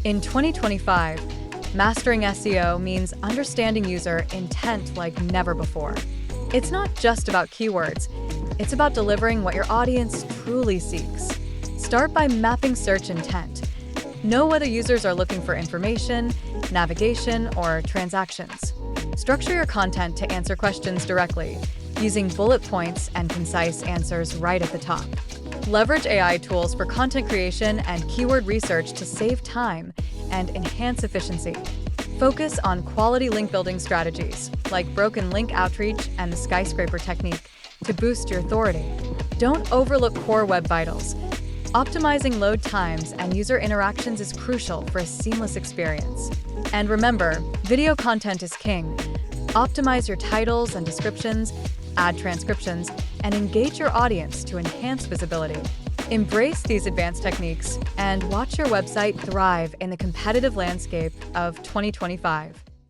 In 2025, mastering SEO means understanding user intent like never before. It's not just about keywords, it's about delivering what your audience truly seeks. Start by mapping search intent. Know whether users are looking for information, navigation, or transactions. Structure your content to answer questions directly, using bullet points and concise answers right at the top. Leverage AI tools for content creation and keyword research to save time and enhance efficiency. Focus on quality link building strategies like broken link outreach and the skyscraper technique to boost your authority. Don't overlook core web vitals. Optimizing load times and user interactions is crucial for a seamless experience. And remember, video content is king. Optimize your titles and descriptions, add transcriptions, and engage your audience to enhance visibility. Embrace these advanced techniques and watch your website thrive in the competitive landscape of 2025.